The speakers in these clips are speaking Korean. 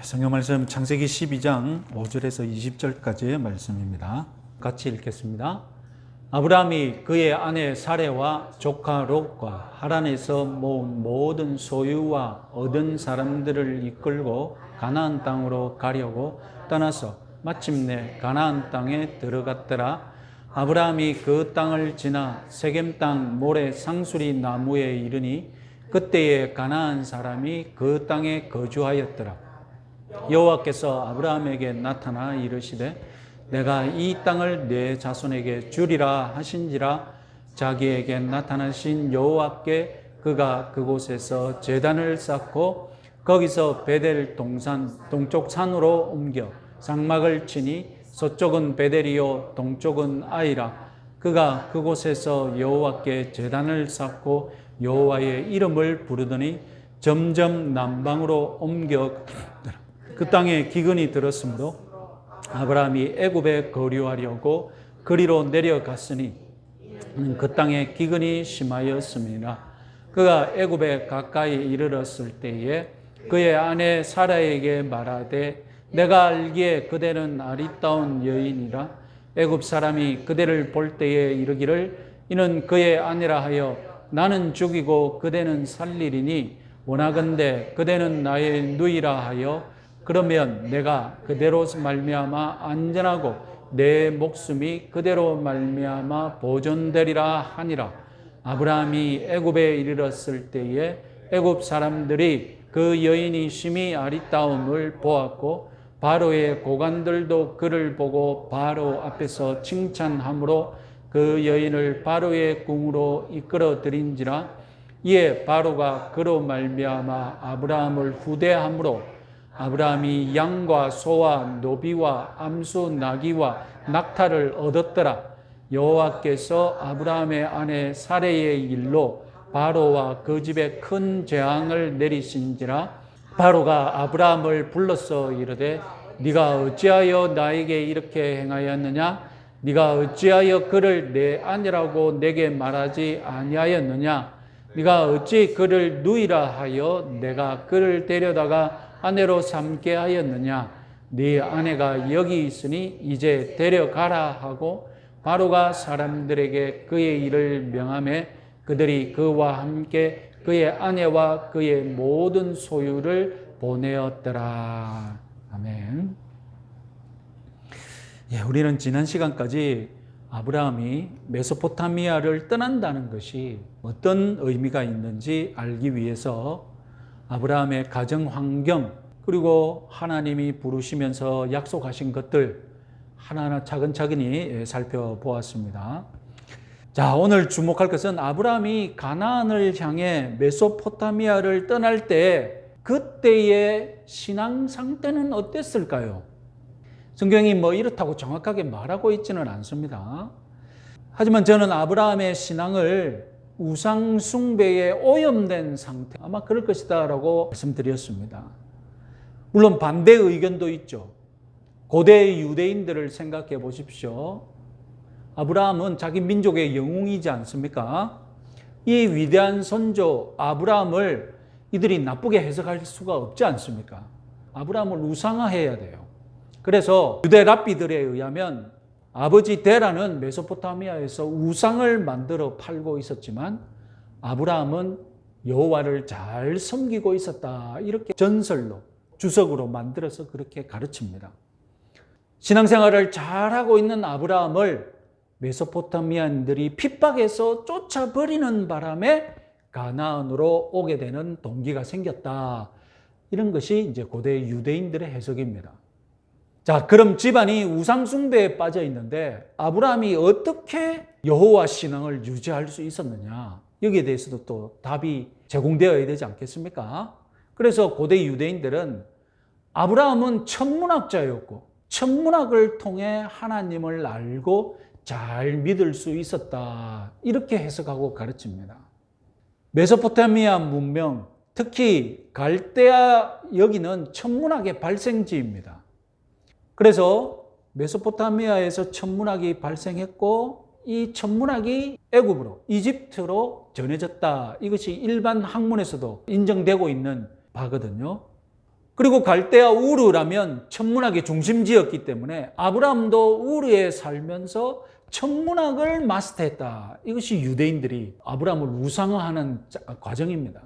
성경 말씀 창세기 12장 5절에서 20절까지의 말씀입니다. 같이 읽겠습니다. 아브라함이 그의 아내 사레와 조카 롯과 하란에서 모은 모든 소유와 얻은 사람들을 이끌고 가나안 땅으로 가려고 떠나서 마침내 가나안 땅에 들어갔더라. 아브라함이 그 땅을 지나 세겜 땅 모래 상수리 나무에 이르니 그때에 가나안 사람이 그 땅에 거주하였더라. 여호와께서 아브라함에게 나타나 이르시되 내가 이 땅을 네 자손에게 주리라 하신지라. 자기에게 나타나신 여호와께 그가 그곳에서 제단을 쌓고 거기서 베델 동쪽 산으로 옮겨 장막을 치니 서쪽은 베델이요 동쪽은 아이라. 그가 그곳에서 여호와께 제단을 쌓고 여호와의 이름을 부르더니 점점 남방으로 옮겨갔더라. 그 땅에 기근이 들었으므로 아브라함이 애굽에 거류하려고 그리로 내려갔으니 그 땅에 기근이 심하였음이라. 그가 애굽에 가까이 이르렀을 때에 그의 아내 사라에게 말하되 내가 알기에 그대는 아리따운 여인이라. 애굽 사람이 그대를 볼 때에 이르기를 이는 그의 아내라 하여 나는 죽이고 그대는 살리리니 원하건대 그대는 나의 누이라 하여 그러면 내가 그대로 말미암아 안전하고 내 목숨이 그대로 말미암아 보존되리라 하니라. 아브라함이 애굽에 이르렀을 때에 애굽 사람들이 그 여인이 심히 아리따움을 보았고 바로의 고관들도 그를 보고 바로 앞에서 칭찬함으로 그 여인을 바로의 궁으로 이끌어 들인지라. 이에 바로가 그로 말미암아 아브라함을 후대함으로 아브라함이 양과 소와 노비와 암수 나귀와 낙타를 얻었더라. 여호와께서 아브라함의 아내 사레의 일로 바로와 그 집에 큰 재앙을 내리신지라. 바로가 아브라함을 불러서 이르되 네가 어찌하여 나에게 이렇게 행하였느냐? 네가 어찌하여 그를 내 아내라고 내게 말하지 아니하였느냐? 네가 어찌 그를 누이라 하여 내가 그를 데려다가 아내로 삼게 하였느냐? 네 아내가 여기 있으니 이제 데려가라 하고 바로가 사람들에게 그의 일을 명하매 그들이 그와 함께 그의 아내와 그의 모든 소유를 보내었더라. 아멘. 우리는 지난 시간까지 아브라함이 메소포타미아를 떠난다는 것이 어떤 의미가 있는지 알기 위해서 아브라함의 가정 환경 그리고 하나님이 부르시면서 약속하신 것들 하나하나 차근차근히 살펴보았습니다. 자, 오늘 주목할 것은 아브라함이 가나안을 향해 메소포타미아를 떠날 때 그때의 신앙 상태는 어땠을까요? 성경이 이렇다고 정확하게 말하고 있지는 않습니다. 하지만 저는 아브라함의 신앙을 우상 숭배에 오염된 상태, 아마 그럴 것이다 라고 말씀드렸습니다. 물론 반대 의견도 있죠. 고대 유대인들을 생각해 보십시오. 아브라함은 자기 민족의 영웅이지 않습니까? 이 위대한 선조 아브라함을 이들이 나쁘게 해석할 수가 없지 않습니까? 아브라함을 우상화해야 돼요. 그래서 유대 랍비들에 의하면 아버지 데라는 메소포타미아에서 우상을 만들어 팔고 있었지만 아브라함은 여호와를 잘 섬기고 있었다. 이렇게 전설로 주석으로 만들어서 그렇게 가르칩니다. 신앙생활을 잘하고 있는 아브라함을 메소포타미아인들이 핍박해서 쫓아버리는 바람에 가나안으로 오게 되는 동기가 생겼다. 이런 것이 이제 고대 유대인들의 해석입니다. 자, 그럼 집안이 우상 숭배에 빠져 있는데 아브라함이 어떻게 여호와 신앙을 유지할 수 있었느냐? 여기에 대해서도 또 답이 제공되어야 되지 않겠습니까? 그래서 고대 유대인들은 아브라함은 천문학자였고 천문학을 통해 하나님을 알고 잘 믿을 수 있었다. 이렇게 해석하고 가르칩니다. 메소포타미아 문명, 특히 갈대아 여기는 천문학의 발생지입니다. 그래서 메소포타미아에서 천문학이 발생했고 이 천문학이 애굽으로, 이집트로 전해졌다. 이것이 일반 학문에서도 인정되고 있는 바거든요. 그리고 갈대아 우르라면 천문학의 중심지였기 때문에 아브라함도 우르에 살면서 천문학을 마스터했다. 이것이 유대인들이 아브라함을 우상화하는 과정입니다.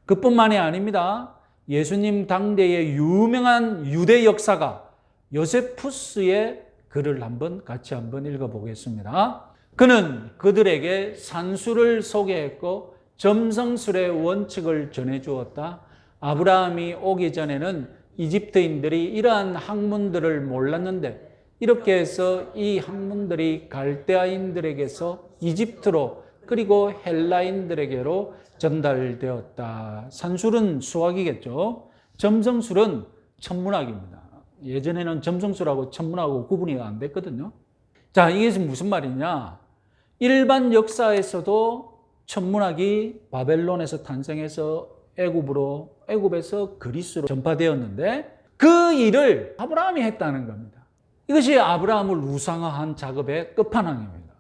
그뿐만이 아닙니다. 예수님 당대의 유명한 유대 역사가 요세푸스의 글을 같이 한번 읽어보겠습니다. 그는 그들에게 산수를 소개했고 점성술의 원칙을 전해주었다. 아브라함이 오기 전에는 이집트인들이 이러한 학문들을 몰랐는데 이렇게 해서 이 학문들이 갈대아인들에게서 이집트로 그리고 헬라인들에게로 전달되었다. 산술은 수학이겠죠. 점성술은 천문학입니다. 예전에는 점성술하고 천문학하고 구분이 안 됐거든요. 자, 이게 무슨 말이냐? 일반 역사에서도 천문학이 바벨론에서 탄생해서 애굽에서 그리스로 전파되었는데 그 일을 아브라함이 했다는 겁니다. 이것이 아브라함을 우상화한 작업의 끝판왕입니다.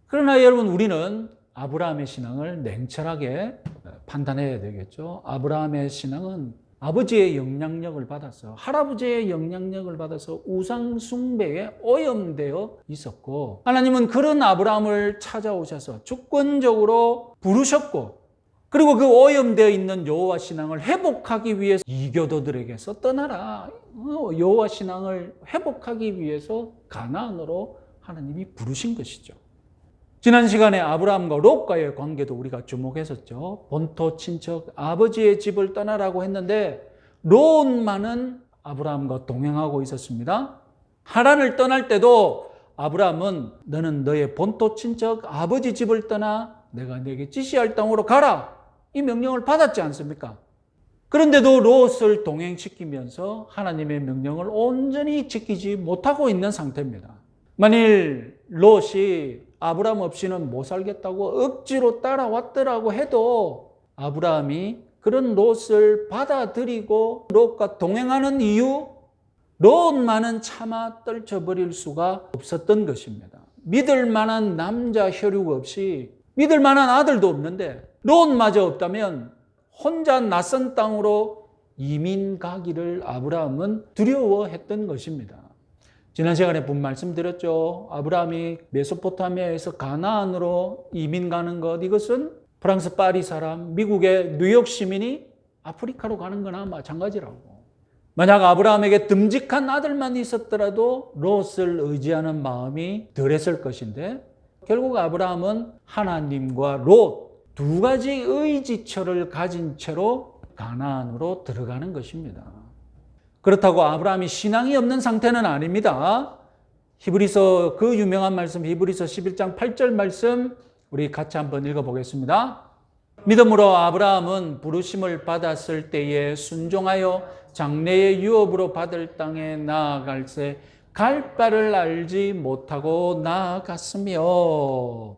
그러나 여러분, 우리는 아브라함의 신앙을 냉철하게 판단해야 되겠죠. 아브라함의 신앙은 아버지의 영향력을 받아서, 할아버지의 영향력을 받아서 우상 숭배에 오염되어 있었고, 하나님은 그런 아브라함을 찾아오셔서 주권적으로 부르셨고, 그리고 그 오염되어 있는 여호와 신앙을 회복하기 위해서 이교도들에게서 떠나라. 여호와 신앙을 회복하기 위해서 가나안으로 하나님이 부르신 것이죠. 지난 시간에 아브라함과 롯과의 관계도 우리가 주목했었죠. 본토 친척 아버지의 집을 떠나라고 했는데 롯만은 아브라함과 동행하고 있었습니다. 하란을 떠날 때도 아브라함은 너는 너의 본토 친척 아버지 집을 떠나 내가 네게 지시할 땅으로 가라. 이 명령을 받았지 않습니까? 그런데도 롯을 동행시키면서 하나님의 명령을 온전히 지키지 못하고 있는 상태입니다. 만일 롯이 아브라함 없이는 못 살겠다고 억지로 따라왔더라고 해도 아브라함이 그런 롯을 받아들이고 롯과 동행하는 이유, 롯만은 차마 떨쳐버릴 수가 없었던 것입니다. 믿을 만한 남자 혈육 없이 믿을 만한 아들도 없는데 롯마저 없다면 혼자 낯선 땅으로 이민 가기를 아브라함은 두려워했던 것입니다. 지난 시간에 본 말씀드렸죠. 아브라함이 메소포타미아에서 가나안으로 이민 가는 것, 이것은 프랑스 파리 사람, 미국의 뉴욕 시민이 아프리카로 가는 거나 마찬가지라고. 만약 아브라함에게 듬직한 아들만 있었더라도 롯을 의지하는 마음이 덜했을 것인데 결국 아브라함은 하나님과 롯 두 가지 의지처를 가진 채로 가나안으로 들어가는 것입니다. 그렇다고 아브라함이 신앙이 없는 상태는 아닙니다. 히브리서 그 유명한 말씀 히브리서 11장 8절 말씀 우리 같이 한번 읽어보겠습니다. 믿음으로 아브라함은 부르심을 받았을 때에 순종하여 장래의 유업으로 받을 땅에 나아갈새 갈 바를 알지 못하고 나아갔으며.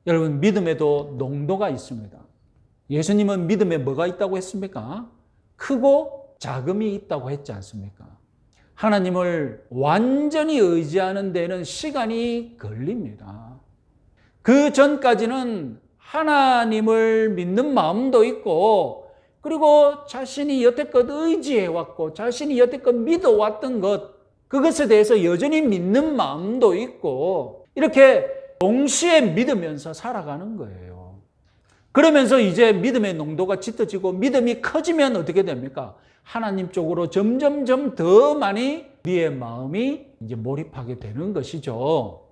여러분, 믿음에도 농도가 있습니다. 예수님은 믿음에 뭐가 있다고 했습니까? 크고 작음이 있다고 했지 않습니까? 하나님을 완전히 의지하는 데는 시간이 걸립니다. 그 전까지는 하나님을 믿는 마음도 있고, 그리고 자신이 여태껏 의지해왔고 자신이 여태껏 믿어왔던 것, 그것에 대해서 여전히 믿는 마음도 있고, 이렇게 동시에 믿으면서 살아가는 거예요. 그러면서 이제 믿음의 농도가 짙어지고 믿음이 커지면 어떻게 됩니까? 하나님 쪽으로 점점점 더 많이 우리의 마음이 이제 몰입하게 되는 것이죠.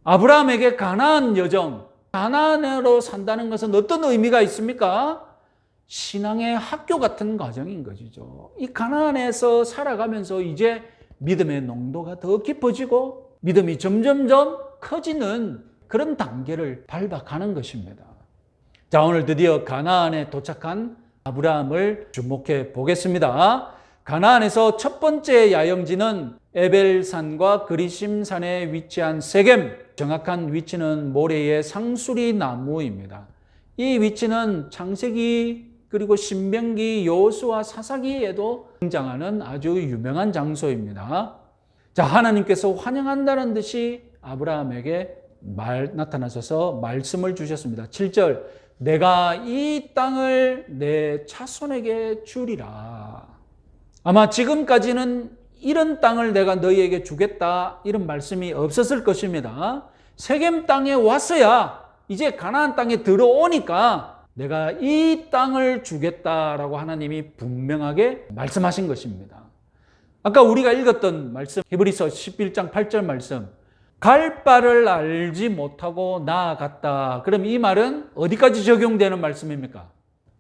아브라함에게 가나안 여정, 가나안으로 산다는 것은 어떤 의미가 있습니까? 신앙의 학교 같은 과정인 것이죠. 이 가나안에서 살아가면서 이제 믿음의 농도가 더 깊어지고 믿음이 점점점 커지는 그런 단계를 밟아가는 것입니다. 자, 오늘 드디어 가나안에 도착한 아브라함을 주목해 보겠습니다. 가나안에서 첫 번째 야영지는 에벨산과 그리심산에 위치한 세겜, 정확한 위치는 모래의 상수리 나무입니다. 이 위치는 창세기 그리고 신명기, 여호수아, 사사기에도 등장하는 아주 유명한 장소입니다. 자, 하나님께서 환영한다는 듯이 아브라함에게 나타나셔서 말씀을 주셨습니다. 7절, 내가 이 땅을 내 자손에게 주리라. 아마 지금까지는 이런 땅을 내가 너희에게 주겠다 이런 말씀이 없었을 것입니다. 세겜 땅에 왔어야 이제 가나안 땅에 들어오니까 내가 이 땅을 주겠다라고 하나님이 분명하게 말씀하신 것입니다. 아까 우리가 읽었던 말씀 히브리서 11장 8절 말씀, 갈 바를 알지 못하고 나아갔다. 그럼 이 말은 어디까지 적용되는 말씀입니까?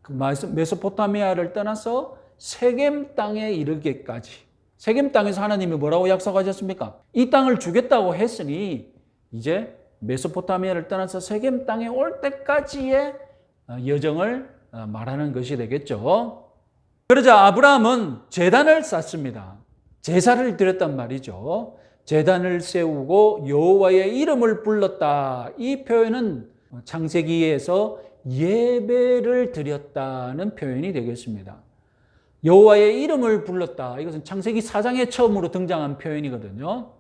그 말씀 메소포타미아를 떠나서 세겜 땅에 이르기까지. 세겜 땅에서 하나님이 뭐라고 약속하셨습니까? 이 땅을 주겠다고 했으니 이제 메소포타미아를 떠나서 세겜 땅에 올 때까지의 여정을 말하는 것이 되겠죠. 그러자 아브라함은 제단을 쌓습니다. 제사를 드렸단 말이죠. 제단을 세우고 여호와의 이름을 불렀다. 이 표현은 창세기에서 예배를 드렸다는 표현이 되겠습니다. 여호와의 이름을 불렀다. 이것은 창세기 4장에 처음으로 등장한 표현이거든요.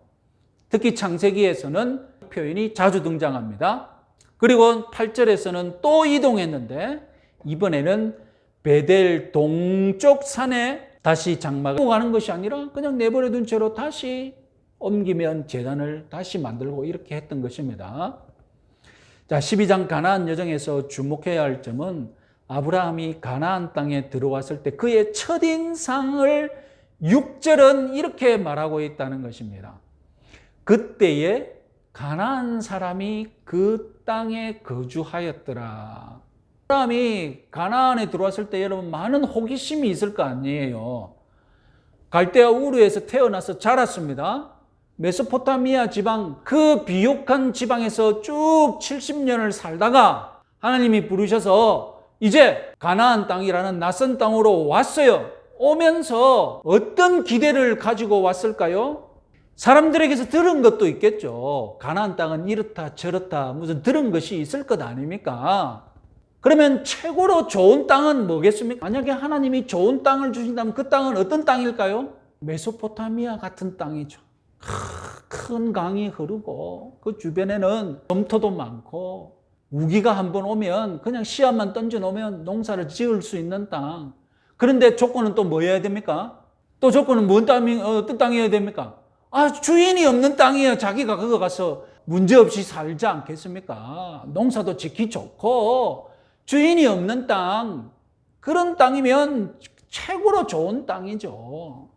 특히 창세기에서는 표현이 자주 등장합니다. 그리고 8절에서는 또 이동했는데 이번에는 베델 동쪽 산에 다시 장막을 가는 것이 아니라 그냥 내버려 둔 채로 다시 옮기면 제단을 다시 만들고 이렇게 했던 것입니다. 자, 12장 가나안 여정에서 주목해야 할 점은 아브라함이 가나안 땅에 들어왔을 때 그의 첫인상을 6절은 이렇게 말하고 있다는 것입니다. 그때에 가나안 사람이 그 땅에 거주하였더라. 아브라함이 가나안에 들어왔을 때 여러분 많은 호기심이 있을 거 아니에요. 갈대아 우르에서 태어나서 자랐습니다. 메소포타미아 지방, 그 비옥한 지방에서 쭉 70년을 살다가 하나님이 부르셔서 이제 가나안 땅이라는 낯선 땅으로 왔어요. 오면서 어떤 기대를 가지고 왔을까요? 사람들에게서 들은 것도 있겠죠. 가나안 땅은 이렇다 저렇다 무슨 들은 것이 있을 것 아닙니까? 그러면 최고로 좋은 땅은 뭐겠습니까? 만약에 하나님이 좋은 땅을 주신다면 그 땅은 어떤 땅일까요? 메소포타미아 같은 땅이죠. 큰 강이 흐르고 그 주변에는 점토도 많고 우기가 한번 오면 그냥 씨앗만 던져 놓으면 농사를 지을 수 있는 땅. 그런데 조건은 또 뭐여야 됩니까? 또 조건은 어떤 땅이어야 됩니까? 주인이 없는 땅이에요. 자기가 그거 가서 문제없이 살지 않겠습니까? 농사도 짓기 좋고 주인이 없는 땅, 그런 땅이면 최고로 좋은 땅이죠.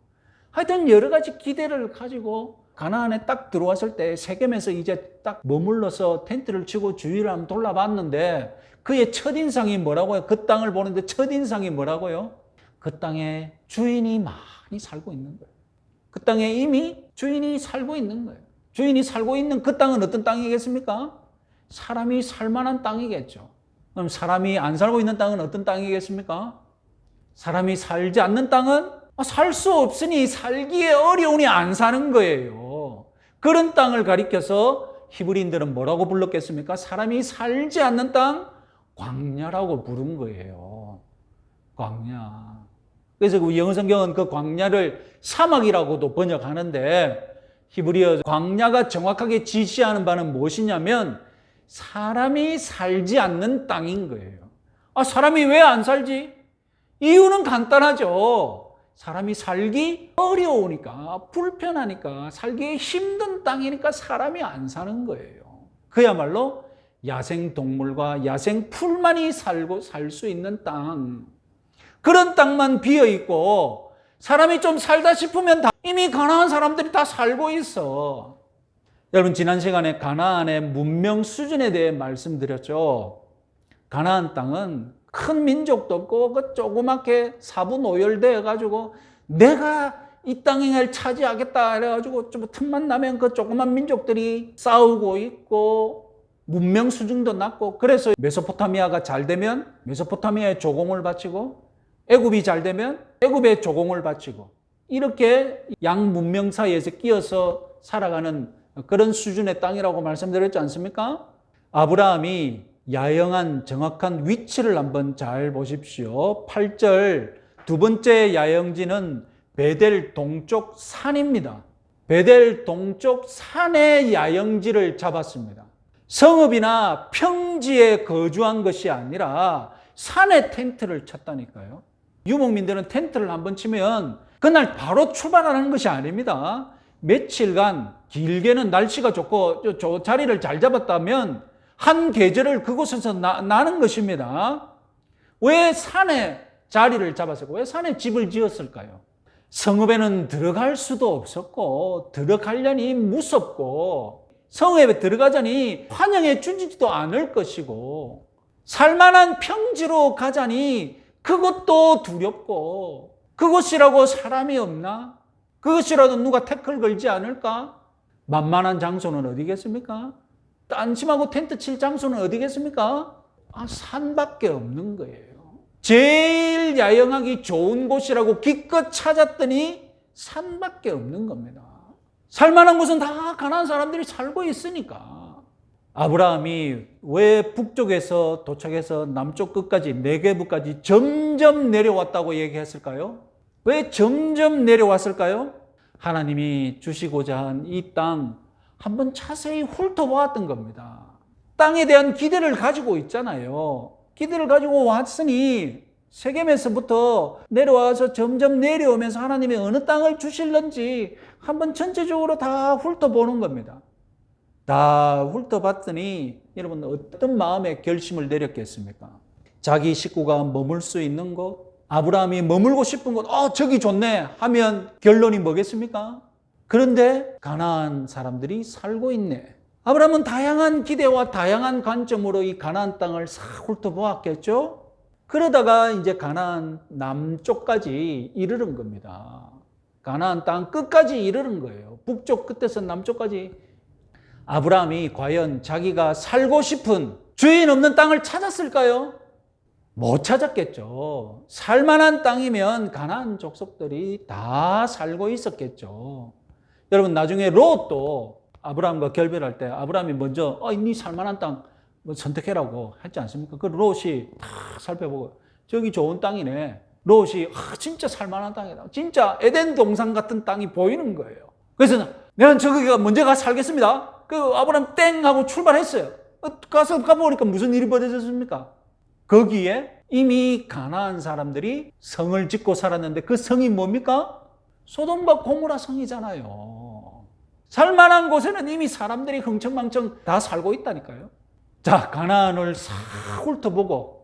하여튼 여러 가지 기대를 가지고 가나안에 딱 들어왔을 때 세겜에서 이제 딱 머물러서 텐트를 치고 주위를 한번 돌아봤는데 그의 첫인상이 뭐라고요? 그 땅을 보는데 첫인상이 뭐라고요? 그 땅에 주인이 많이 살고 있는 거예요. 그 땅에 이미 주인이 살고 있는 거예요. 주인이 살고 있는 그 땅은 어떤 땅이겠습니까? 사람이 살만한 땅이겠죠. 그럼 사람이 안 살고 있는 땅은 어떤 땅이겠습니까? 사람이 살지 않는 땅은 살 수 없으니 살기에 어려우니 안 사는 거예요. 그런 땅을 가리켜서 히브리인들은 뭐라고 불렀겠습니까? 사람이 살지 않는 땅, 광야라고 부른 거예요. 광야. 그래서 그 영어 성경은 그 광야를 사막이라고도 번역하는데 히브리어 광야가 정확하게 지시하는 바는 무엇이냐면 사람이 살지 않는 땅인 거예요. 사람이 왜 안 살지? 이유는 간단하죠. 사람이 살기 어려우니까, 불편하니까, 살기 힘든 땅이니까 사람이 안 사는 거예요. 그야말로 야생동물과 야생풀만이 살 수 있는 땅. 그런 땅만 비어있고 사람이 좀 살다 싶으면 이미 가나안 사람들이 다 살고 있어. 여러분 지난 시간에 가나안의 문명 수준에 대해 말씀드렸죠. 가나안 땅은 큰 민족도 없고 그 조그맣게 사분오열되어 가지고 내가 이 땅을 차지하겠다 해가지고 좀 틈만 나면 그 조그만 민족들이 싸우고 있고 문명 수준도 낮고 그래서 메소포타미아가 잘 되면 메소포타미아에 조공을 바치고 애굽이 잘 되면 애굽에 조공을 바치고 이렇게 양 문명 사이에서 끼어서 살아가는 그런 수준의 땅이라고 말씀드렸지 않습니까? 아브라함이 야영한 정확한 위치를 한번 잘 보십시오. 8절 두 번째 야영지는 베델 동쪽 산입니다. 베델 동쪽 산의 야영지를 잡았습니다. 성읍이나 평지에 거주한 것이 아니라 산에 텐트를 쳤다니까요. 유목민들은 텐트를 한번 치면 그날 바로 출발하는 것이 아닙니다. 며칠간, 길게는 날씨가 좋고 저 자리를 잘 잡았다면 한 계절을 그곳에서 나는 것입니다. 왜 산에 자리를 잡았을까요? 왜 산에 집을 지었을까요? 성읍에는 들어갈 수도 없었고 들어가려니 무섭고 성읍에 들어가자니 환영해 주지도 않을 것이고 살만한 평지로 가자니 그것도 두렵고 그곳이라고 사람이 없나? 그것이라도 누가 태클 걸지 않을까? 만만한 장소는 어디겠습니까? 안심하고 텐트 칠 장소는 어디겠습니까? 산밖에 없는 거예요. 제일 야영하기 좋은 곳이라고 기껏 찾았더니 산밖에 없는 겁니다. 살만한 곳은 다 가난한 사람들이 살고 있으니까. 아브라함이 왜 북쪽에서 도착해서 남쪽 끝까지 네게부까지 점점 내려왔다고 얘기했을까요? 왜 점점 내려왔을까요? 하나님이 주시고자 한 이 땅 한번 자세히 훑어보았던 겁니다. 땅에 대한 기대를 가지고 있잖아요. 기대를 가지고 왔으니 세겜에서부터 내려와서 점점 내려오면서 하나님이 어느 땅을 주실런지 한번 전체적으로 다 훑어보는 겁니다. 다 훑어봤더니 여러분 어떤 마음의 결심을 내렸겠습니까? 자기 식구가 머물 수 있는 곳, 아브라함이 머물고 싶은 곳, 저기 좋네 하면 결론이 뭐겠습니까? 그런데 가나안 사람들이 살고 있네. 아브라함은 다양한 기대와 다양한 관점으로 이 가나안 땅을 싹 훑어보았겠죠? 그러다가 이제 가나안 남쪽까지 이르는 겁니다. 가나안 땅 끝까지 이르는 거예요. 북쪽 끝에서 남쪽까지. 아브라함이 과연 자기가 살고 싶은 주인 없는 땅을 찾았을까요? 못 찾았겠죠. 살만한 땅이면 가나안 족속들이 다 살고 있었겠죠. 여러분 나중에 롯도 아브라함과 결별할 때 아브라함이 먼저 네 살만한 땅 선택해라고 했지 않습니까? 그 롯이 다 살펴보고 저기 좋은 땅이네. 롯이 진짜 살만한 땅이다. 진짜 에덴 동산 같은 땅이 보이는 거예요. 그래서 내가 저기가 먼저 가서 살겠습니다. 그 아브라함 땡 하고 출발했어요. 가보니까 무슨 일이 벌어졌습니까? 거기에 이미 가나안 사람들이 성을 짓고 살았는데 그 성이 뭡니까? 소돔과 고모라 성이잖아요. 살만한 곳에는 이미 사람들이 흥청망청 다 살고 있다니까요. 자, 가나안을 싹 훑어보고